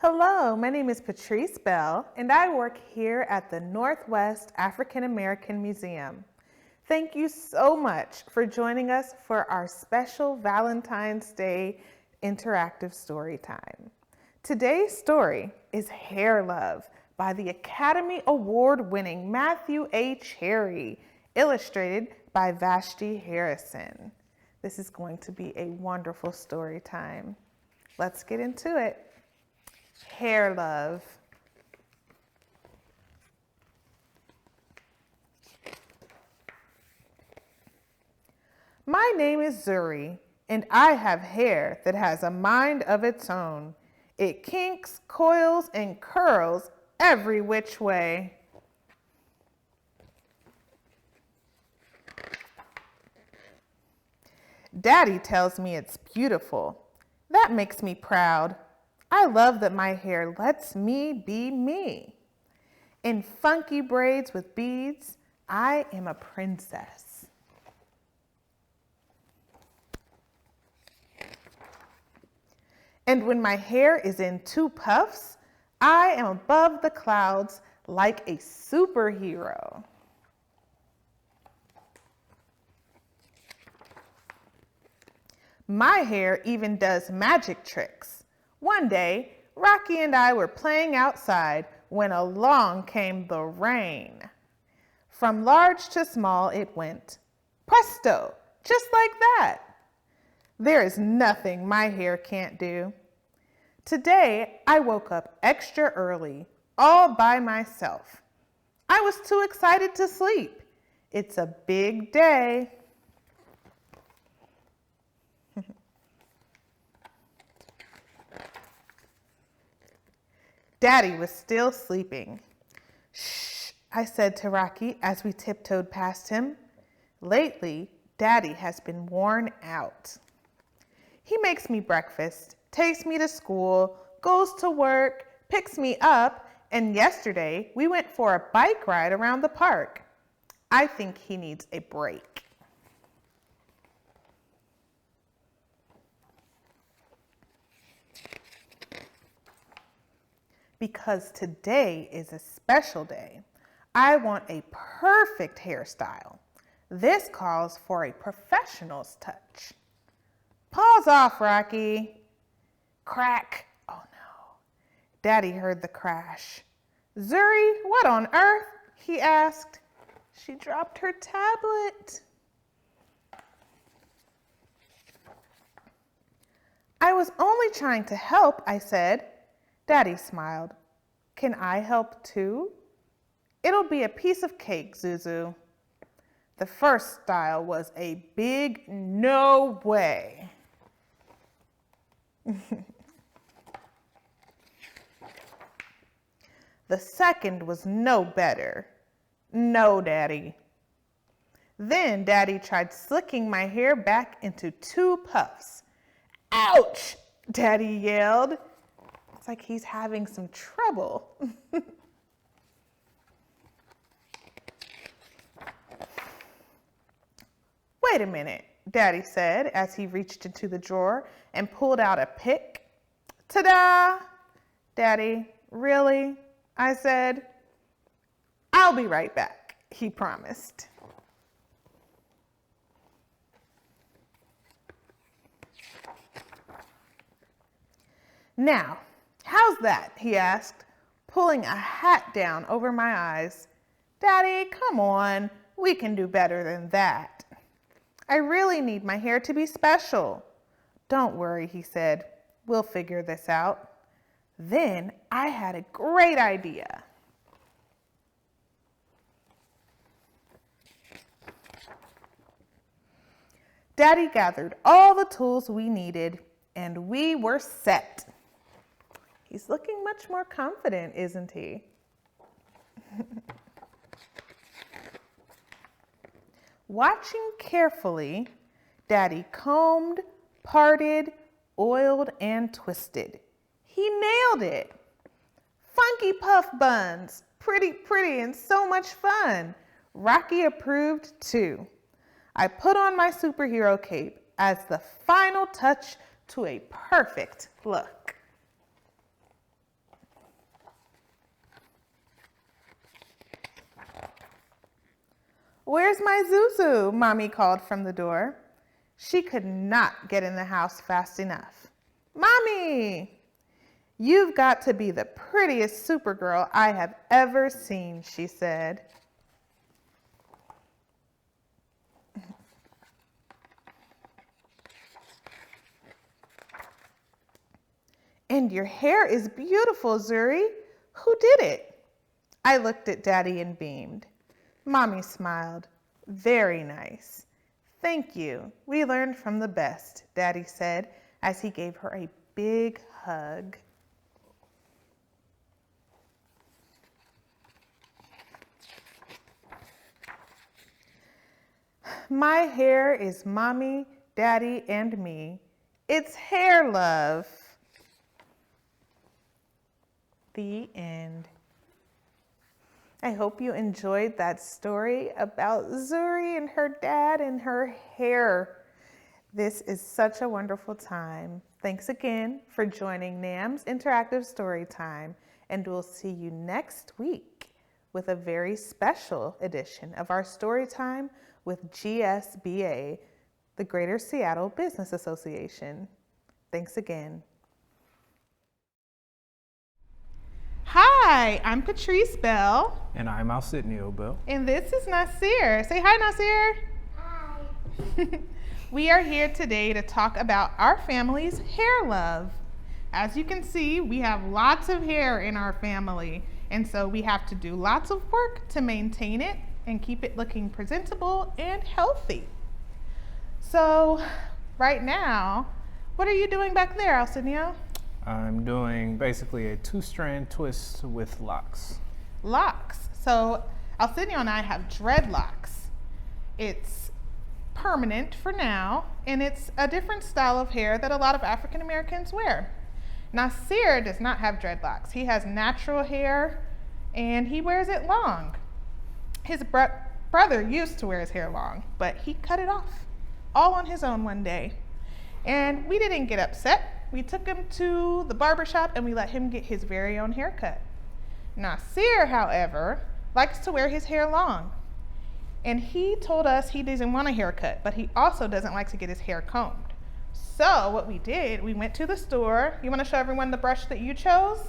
Hello, my name is Patrice Bell, and I work here at the Northwest African American Museum. Thank you so much for joining us for our special Valentine's Day interactive story time. Today's story is Hair Love by the Academy Award-winning Matthew A. Cherry, illustrated by Vashti Harrison. This is going to be a wonderful story time. Let's get into it. Hair Love. My name is Zuri, and I have hair that has a mind of its own. It kinks, coils, and curls every which way. Daddy tells me it's beautiful. That makes me proud. I love that my hair lets me be me. In funky braids with beads, I am a princess. And when my hair is in two puffs, I am above the clouds like a superhero. My hair even does magic tricks. One day, Rocky and I were playing outside when along came the rain. From large to small it went. Presto, just like that. There is nothing my hair can't do. Today, I woke up extra early, all by myself. I was too excited to sleep. It's a big day. Daddy was still sleeping. Shh, I said to Rocky as we tiptoed past him. Lately, Daddy has been worn out. He makes me breakfast, takes me to school, goes to work, picks me up, and yesterday we went for a bike ride around the park. I think he needs a break. Because today is a special day. I want a perfect hairstyle. This calls for a professional's touch. Paws off, Rocky. Crack. Oh no. Daddy heard the crash. Zuri, what on earth? He asked. She dropped her tablet. I was only trying to help, I said. Daddy smiled. Can I help too? It'll be a piece of cake, Zuzu. The first style was a big no way. The second was no better. No, Daddy. Then Daddy tried slicking my hair back into two puffs. Ouch! Daddy yelled. It's like he's having some trouble. Wait a minute, Daddy said as he reached into the drawer and pulled out a pick. Ta-da! Daddy, really? I said. I'll be right back, he promised. Now, how's that? He asked, pulling a hat down over my eyes. Daddy, come on, we can do better than that. I really need my hair to be special. Don't worry, he said. We'll figure this out. Then I had a great idea. Daddy gathered all the tools we needed, and we were set. He's looking much more confident, isn't he? Watching carefully, Daddy combed, parted, oiled, and twisted. He nailed it. Funky puff buns, pretty, and so much fun. Rocky approved too. I put on my superhero cape as the final touch to a perfect look. Where's my Zuzu? Mommy called from the door. She could not get in the house fast enough. Mommy! You've got to be the prettiest Supergirl I have ever seen, she said. And your hair is beautiful, Zuri. Who did it? I looked at Daddy and beamed. Mommy smiled. Very nice. Thank you. We learned from the best, Daddy said as he gave her a big hug. My hair is Mommy, Daddy, and me. It's hair love. The end. I hope you enjoyed that story about Zuri and her dad and her hair. This is such a wonderful time. Thanks again for joining NAAM's Interactive Storytime, and we'll see you next week with a very special edition of our Storytime with GSBA, the Greater Seattle Business Association. Thanks again. Hi, I'm Patrice Bell. And I'm Alcitnio Bell. And this is Nasir. Say hi, Nasir. Hi. We are here today to talk about our family's hair love. As you can see, we have lots of hair in our family, and so we have to do lots of work to maintain it and keep it looking presentable and healthy. So right now, what are you doing back there, Alcitnio? I'm doing basically a 2-strand twist with locks. Locks. So Alcitnio and I have dreadlocks. It's permanent for now, and it's a different style of hair that a lot of African Americans wear. Nasir does not have dreadlocks. He has natural hair, and he wears it long. His brother used to wear his hair long, but he cut it off all on his own one day. And we didn't get upset. We took him to the barber shop and we let him get his very own haircut. Nasir, however, likes to wear his hair long. And he told us he doesn't want a haircut, but he also doesn't like to get his hair combed. So what we did, we went to the store. You want to show everyone the brush that you chose?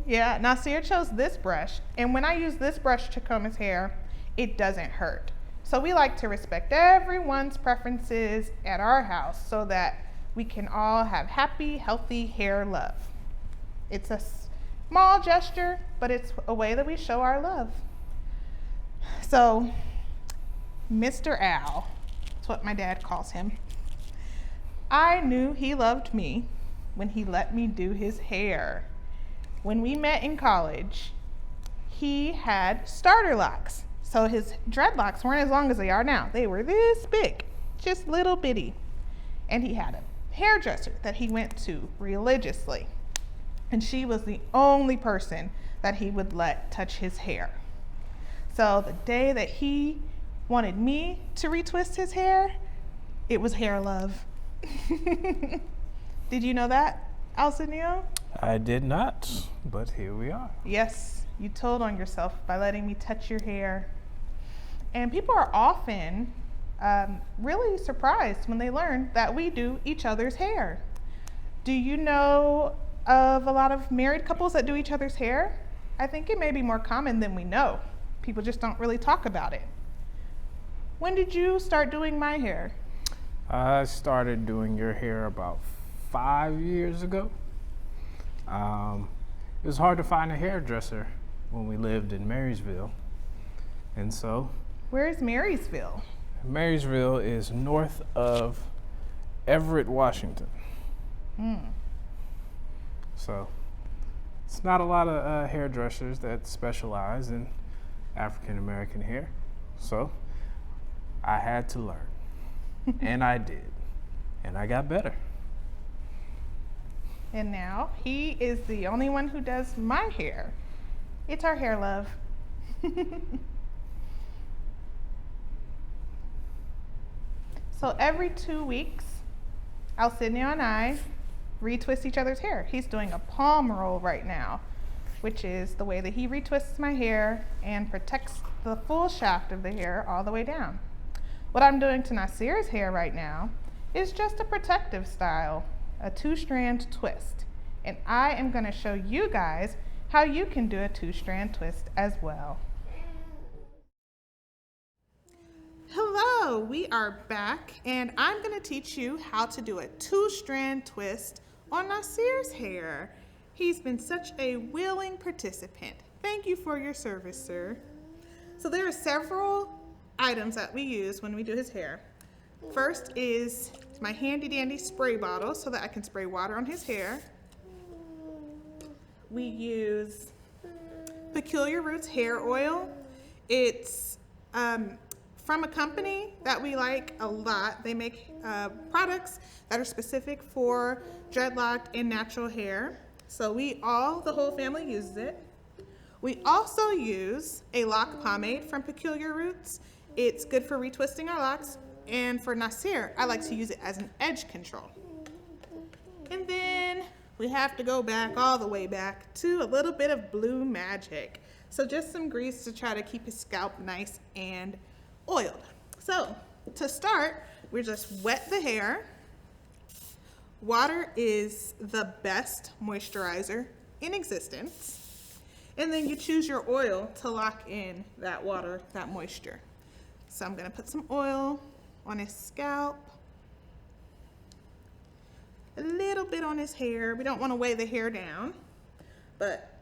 Yeah, Nasir chose this brush. And when I use this brush to comb his hair, it doesn't hurt. So we like to respect everyone's preferences at our house so that we can all have happy, healthy hair love. It's a small gesture, but it's a way that we show our love. So, Mr. Al, that's what my dad calls him. I knew he loved me when he let me do his hair. When we met in college, he had starter locks. So his dreadlocks weren't as long as they are now. They were this big, just little bitty. And he had a hairdresser that he went to religiously. And she was the only person that he would let touch his hair. So the day that he wanted me to retwist his hair, it was hair love. Did you know that, Alcitnio? I did not, but here we are. Yes, you told on yourself by letting me touch your hair. And people are often really surprised when they learn that we do each other's hair. Do you know of a lot of married couples that do each other's hair? I think it may be more common than we know. People just don't really talk about it. When did you start doing my hair? I started doing your hair about 5 years ago. It was hard to find a hairdresser when we lived in Marysville. And so... Where is Marysville? Marysville is north of Everett, Washington. So it's not a lot of hairdressers that specialize in African American hair. So I had to learn. And I did. And I got better. And now he is the only one who does my hair. It's our hair love. So every 2 weeks, Alcitnio and I retwist each other's hair. He's doing a palm roll right now. which is the way that he retwists my hair and protects the full shaft of the hair all the way down. What I'm doing to Nasir's hair right now is just a protective style, a 2-strand twist. And I am going to show you guys how you can do a 2-strand twist as well. Hello, we are back and I'm going to teach you how to do a 2-strand twist on Nasir's hair. He's been such a willing participant. Thank you for your service, sir. So there are several items that we use when we do his hair. First is my handy dandy spray bottle so that I can spray water on his hair. We use Peculiar Roots hair oil. It's from a company that we like a lot. They make products that are specific for dreadlocked and natural hair. So the whole family uses it. We also use a lock pomade from Peculiar Roots. It's good for retwisting our locks, and for Nasir, I like to use it as an edge control. And then we have to go back all the way back to a little bit of Blue Magic. So just some grease to try to keep his scalp nice and oiled. So to start, we just wet the hair. Water is the best moisturizer in existence. And then you choose your oil to lock in that water, that moisture. So I'm gonna put some oil on his scalp, a little bit on his hair. We don't wanna weigh the hair down, but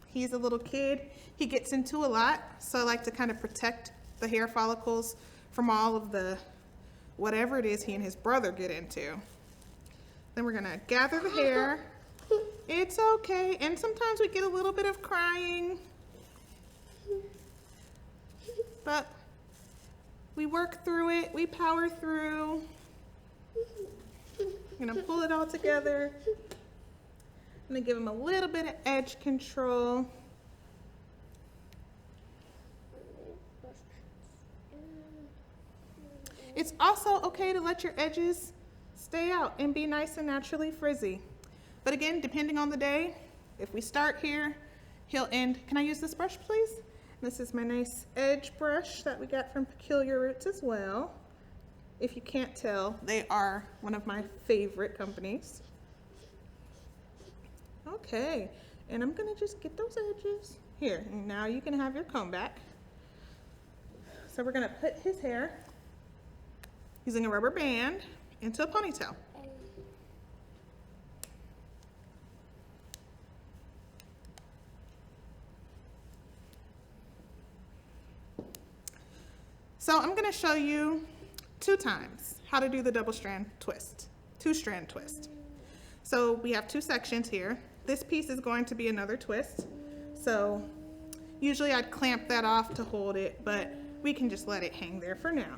he's a little kid. He gets into a lot, so I like to kind of protect the hair follicles from all of the, whatever it is he and his brother get into. Then we're gonna gather the hair. It's okay, and sometimes we get a little bit of crying, but we work through it, we power through. I'm gonna pull it all together. I'm gonna give him a little bit of edge control. It's also okay to let your edges stay out and be nice and naturally frizzy. But again, depending on the day, if we start here, he'll end. Can I use this brush, please? This is my nice edge brush that we got from Peculiar Roots as well. If you can't tell, they are one of my favorite companies. Okay, and I'm gonna just get those edges. Here, now you can have your comb back. So we're gonna put his hair, using a rubber band, into a ponytail. So I'm gonna show you 2 times how to do the double strand twist, 2-strand twist. So we have 2 sections here. This piece is going to be another twist. So usually I'd clamp that off to hold it, but we can just let it hang there for now.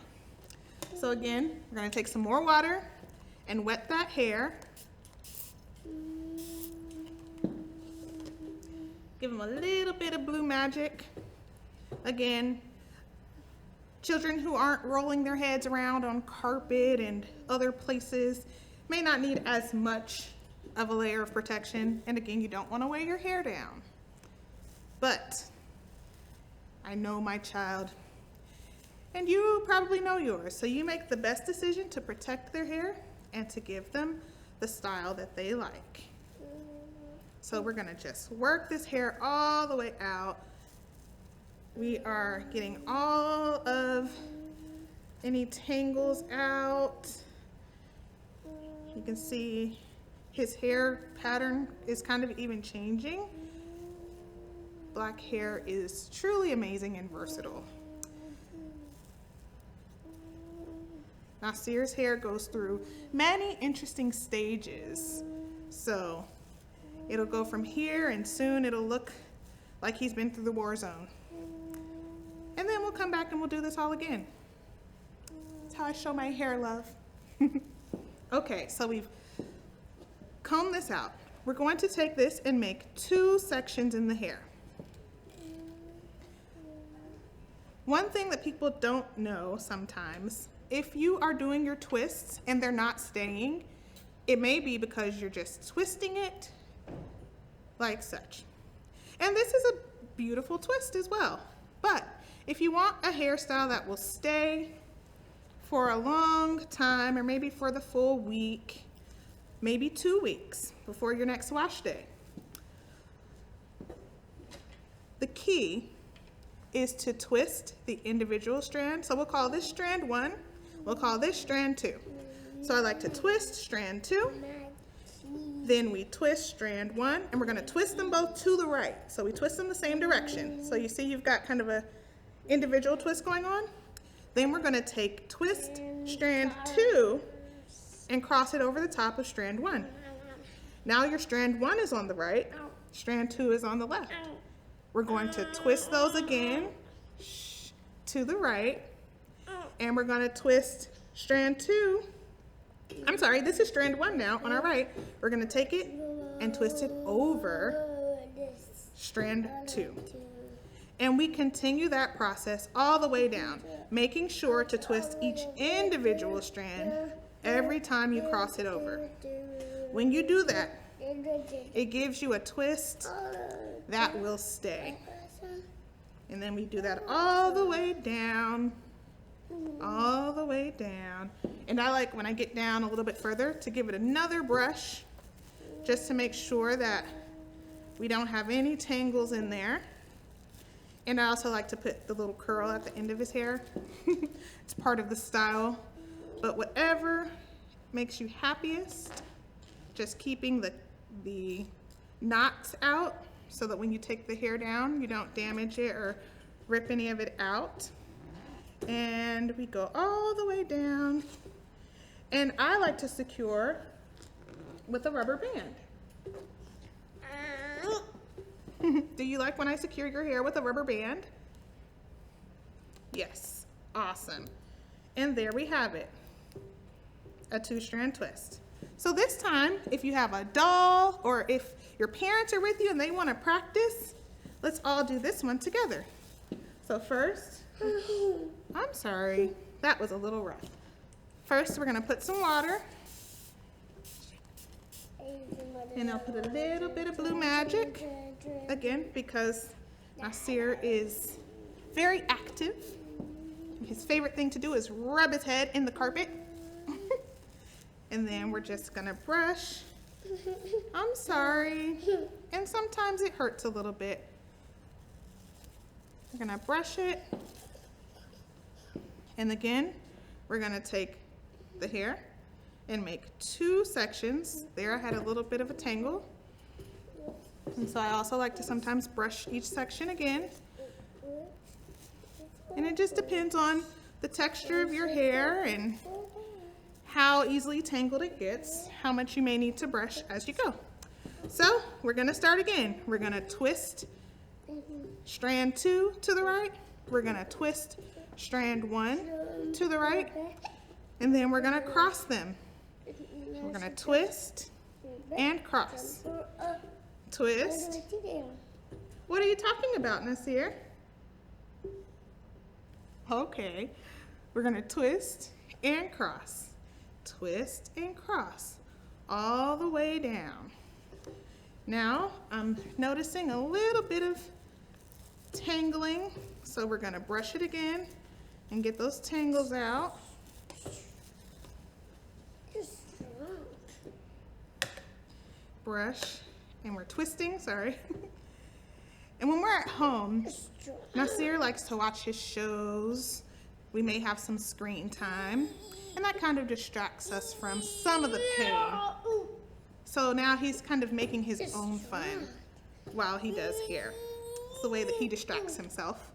So again, we're gonna take some more water and wet that hair. Give him a little bit of Blue Magic. Again, children who aren't rolling their heads around on carpet and other places may not need as much of a layer of protection. And again, you don't want to weigh your hair down. But I know my child, and you probably know yours, so you make the best decision to protect their hair and to give them the style that they like. So we're gonna just work this hair all the way out. We are getting all of any tangles out. You can see his hair pattern is kind of even changing. Black hair is truly amazing and versatile. Nasir's hair goes through many interesting stages. So it'll go from here and soon it'll look like he's been through the war zone. And then we'll come back and we'll do this all again. That's how I show my hair love. Okay, so we've combed this out. We're going to take this and make 2 sections in the hair. One thing that people don't know sometimes, if you are doing your twists and they're not staying, it may be because you're just twisting it like such. And this is a beautiful twist as well. But if you want a hairstyle that will stay for a long time, or maybe for the full week, maybe 2 weeks before your next wash day, the key is to twist the individual strand. So we'll call this strand 1, we'll call this strand 2. So I like to twist strand 2, then we twist strand 1, and we're going to twist them both to the right. So we twist them the same direction. So you see you've got kind of a individual twist going on. Then we're going to take twist strand 2 and cross it over the top of strand 1. Now your strand 1 is on the right, strand 2 is on the left. We're going to twist those again to the right, and we're going to twist strand 2. I'm sorry, this is strand 1 now on our right. We're going to take it and twist it over strand 2. And we continue that process all the way down, making sure to twist each individual strand every time you cross it over. When you do that, it gives you a twist that will stay. And then we do that all the way down, all the way down. And I like, when I get down a little bit further, to give it another brush just to make sure that we don't have any tangles in there. And I also like to put the little curl at the end of his hair. It's part of the style. But whatever makes you happiest, just keeping the knots out so that when you take the hair down, you don't damage it or rip any of it out. And we go all the way down. And I like to secure with a rubber band. Do you like when I secure your hair with a rubber band? Yes, awesome. And there we have it, a 2-strand twist. So this time, if you have a doll or if your parents are with you and they want to practice, let's all do this one together. So first, I'm sorry, that was a little rough. First, we're going to put some water. And I'll put a little bit of Blue Magic, again, because Nasir is very active. His favorite thing to do is rub his head in the carpet. And then we're just gonna brush. I'm sorry. And sometimes it hurts a little bit. We're gonna brush it. And again, we're gonna take the hair and make 2 sections. There I had a little bit of a tangle. And so I also like to sometimes brush each section again. And it just depends on the texture of your hair and how easily tangled it gets, how much you may need to brush as you go. So we're gonna start again. We're gonna twist strand 2 to the right. We're gonna twist strand 1 to the right. And then we're gonna cross them. We're gonna twist and cross. Twist. What are you talking about, Nasir? Okay. We're gonna twist and cross. Twist and cross. All the way down. Now, I'm noticing a little bit of tangling, so we're gonna brush it again and get those tangles out. Brush, and we're twisting, sorry. And when we're at home, Nasir likes to watch his shows. We may have some screen time, and that kind of distracts us from some of the pain. So now he's kind of making his own fun while he does hair. It's the way that he distracts himself.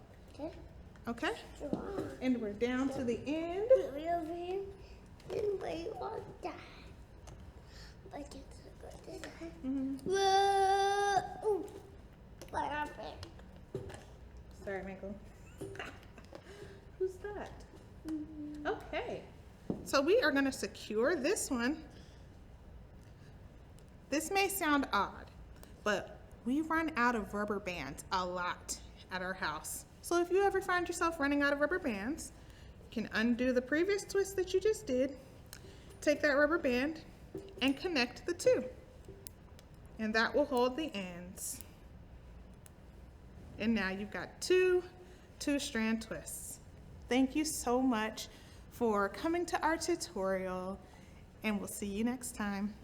Okay? And we're down to the end. Sorry, Michael. Who's that? Okay. So we are going to secure this one. This may sound odd, but we run out of rubber bands a lot at our house. So if you ever find yourself running out of rubber bands, you can undo the previous twist that you just did, take that rubber band, and connect the 2. And that will hold the ends. And now you've got two-strand twists. Thank you so much for coming to our tutorial, and we'll see you next time.